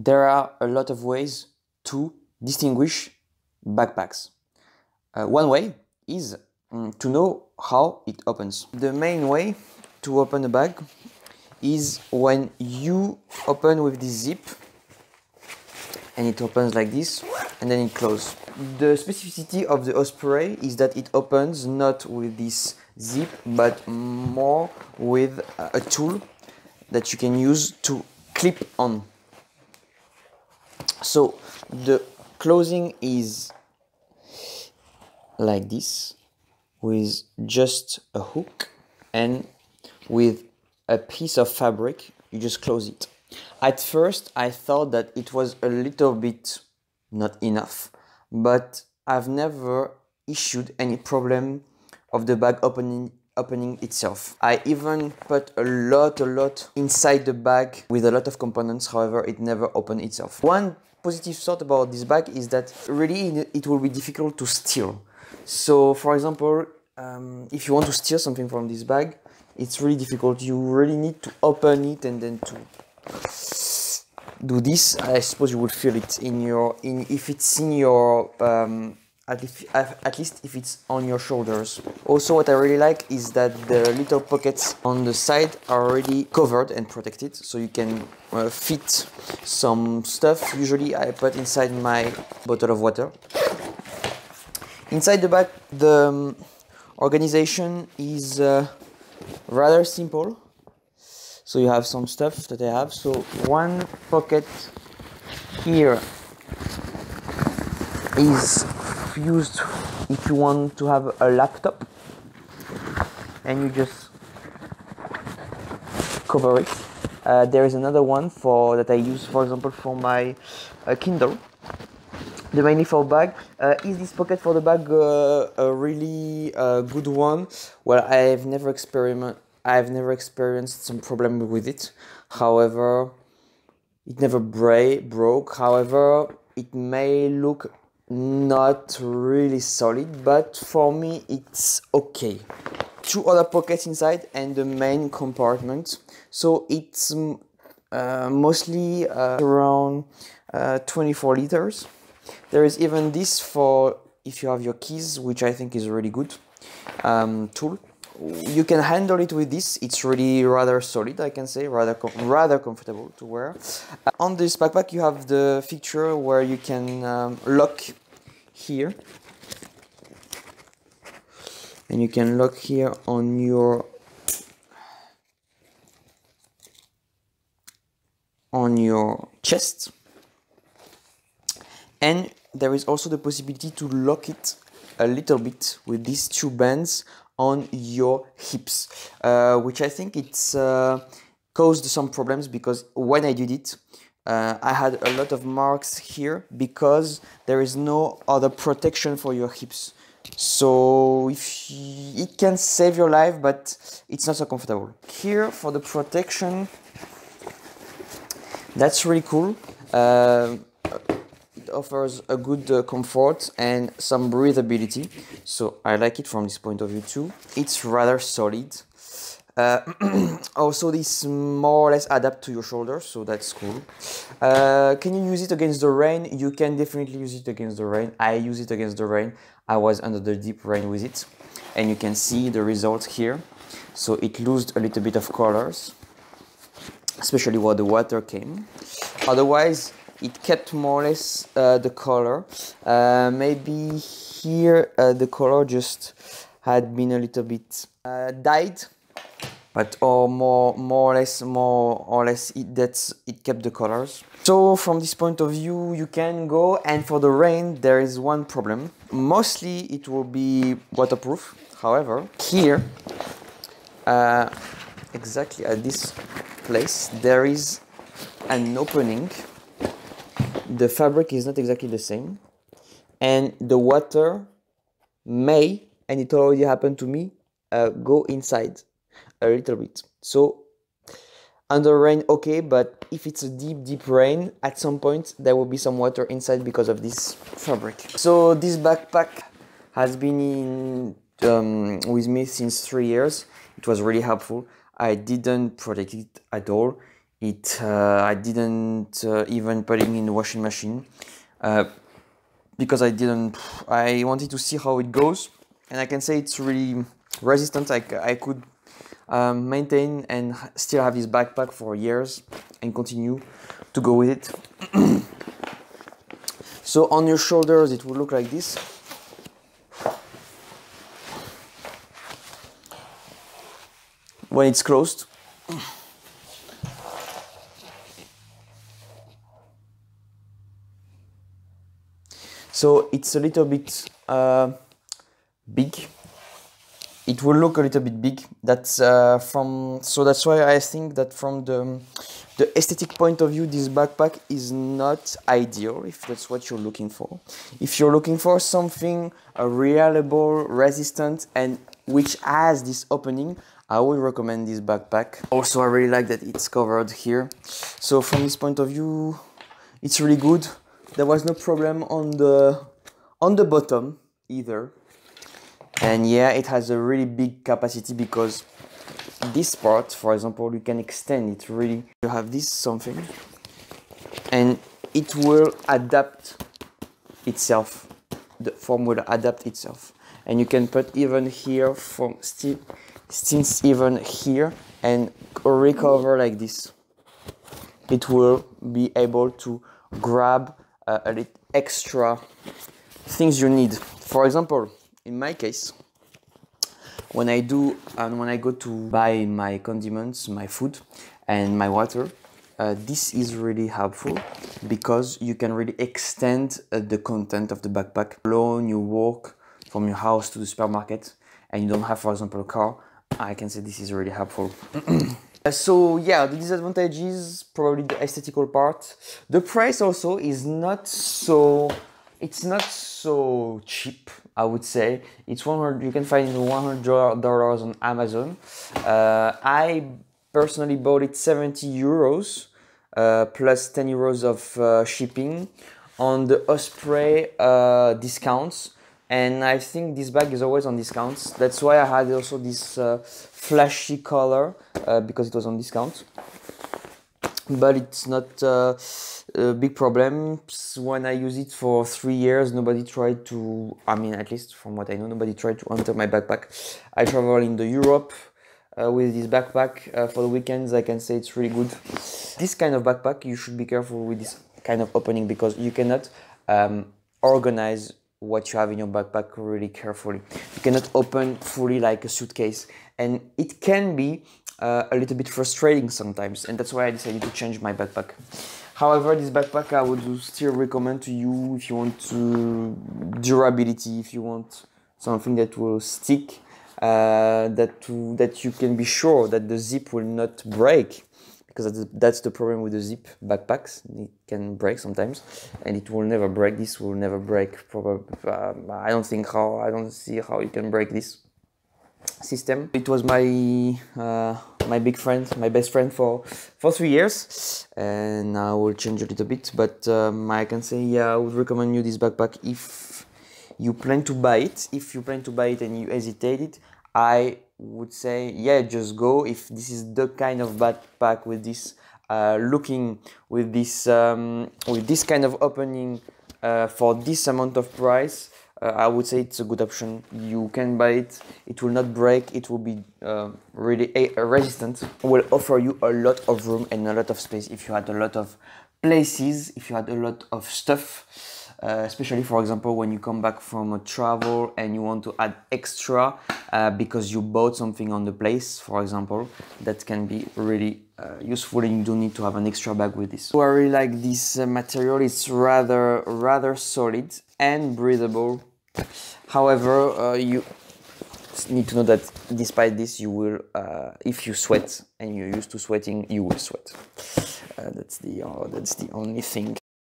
There are a lot of ways to distinguish backpacks. One way is to know how it opens. The main way to open a bag is when you open with this zip, and it opens like this, and then it closes. The specificity of the Osprey is that it opens not with this zip, but more with a tool that you can use to clip on. So the closing is like this, with just a hook, and with a piece of fabric you just close it. At first I thought that it was a little bit not enough, but I've never issued any problem of the bag opening itself. I even put a lot inside the bag with a lot of components, however it never opened itself. One positive thought about this bag is that really it will be difficult to steal. So for example, if you want to steal something from this bag, it's really difficult. You really need to open it and then to do this. I suppose you would feel it in your, if it's in your, at least if it's on your shoulders. Also, what I really like is that the little pockets on the side are already covered and protected, so you can fit some stuff. Usually I put inside my bottle of water. Inside the bag, the organization is rather simple. So you have some stuff that I have. So one pocket here is used if you want to have a laptop, and you just cover it. There is another one that I use, for example, for my Kindle. The mainly for bag. Is this pocket for the bag a really good one? Well, I've never experienced some problem with it. However, it never broke. However, it may look not really solid, but for me it's okay. Two other pockets inside and the main compartment. So it's mostly around 24 liters. There is even this for if you have your keys, which I think is a really good tool. You can handle it with this. It's really rather solid, I can say, rather comfortable to wear. On this backpack you have the feature where you can lock here, and you can lock here on your chest, and there is also the possibility to lock it a little bit with these two bands on your hips, which I think it's caused some problems, because when I did it, I had a lot of marks here because there is no other protection for your hips. So it can save your life, but it's not so comfortable. Here for the protection, that's really cool. It offers a good comfort and some breathability, so I like it from this point of view too. It's rather solid. Also, this more or less adapt to your shoulders, so that's cool. Can you use it against the rain? You can definitely use it against the rain. I use it against the rain. I was under the deep rain with it, and you can see the result here. So it lost a little bit of colors, especially where the water came. Otherwise, it kept more or less the color. Maybe here the color just had been a little bit dyed, but more or less it kept the colors. So from this point of view you can go, and for the rain there is one problem. Mostly it will be waterproof. However, here exactly at this place there is an opening. The fabric is not exactly the same, and the water may, and it already happened to me, go inside a little bit. So under rain, okay, but if it's a deep rain, at some point there will be some water inside because of this fabric. So this backpack has been with me since 3 years. It was really helpful. I didn't protect it at all. I didn't even put it in the washing machine because I wanted to see how it goes, and I can say it's really resistant. I could maintain and still have this backpack for years and continue to go with it. So on your shoulders it will look like this. When it's closed. So it's a little bit big. It will look a little bit big. That's that's why I think that from the aesthetic point of view, this backpack is not ideal if that's what you're looking for. If you're looking for something reliable, resistant, and which has this opening, I would recommend this backpack. Also, I really like that it's covered here. So from this point of view, it's really good. There was no problem on the bottom either. And yeah, it has a really big capacity because this part, for example, you can extend it really. You have this something and it will adapt itself. The form will adapt itself. And you can put even here from since even here and recover like this. It will be able to grab a little extra things you need. For example, in my case, when I go to buy my condiments, my food, and my water, this is really helpful because you can really extend the content of the backpack. Alone, you walk from your house to the supermarket, and you don't have, for example, a car. I can say this is really helpful. So yeah, the disadvantages, probably the aesthetical part. The price also is not so. It's not so cheap, I would say. It's 100. You can find it $100 on Amazon. I personally bought it 70 euros plus 10 euros of shipping on the Osprey discounts. And I think this bag is always on discounts. That's why I had also this flashy color because it was on discount. But it's not a big problem. When I use it for 3 years, nobody tried to, I mean, at least from what I know, nobody tried to enter my backpack. I travel in the Europe with this backpack for the weekends. I can say it's really good. This kind of backpack, you should be careful with this kind of opening because you cannot organize what you have in your backpack really carefully. You cannot open fully like a suitcase, and it can be a little bit frustrating sometimes, and that's why I decided to change my backpack. However, this backpack I would still recommend to you if you want durability, if you want something that will stick, that you can be sure that the zip will not break, because that's the problem with the zip backpacks. It can break sometimes, and it will never break. This will never break. Probably, I don't see how you can break this system. It was my my best friend for 3 years, and I will change a little bit. But I can say, yeah, I would recommend you this backpack if you plan to buy it. If you plan to buy it and you hesitated, I would say, yeah, just go. If this is the kind of backpack with this with this kind of opening for this amount of price, I would say it's a good option. You can buy it. It will not break. It will be really resistant. It will offer you a lot of room and a lot of space if you had a lot of places, if you had a lot of stuff. Especially, for example, when you come back from a travel and you want to add extra because you bought something on the place, for example, that can be really useful, and you don't need to have an extra bag with this. So I really like this material. It's rather solid and breathable. However, you need to know that despite this, you will, if you sweat and you're used to sweating, you will sweat. That's the only thing.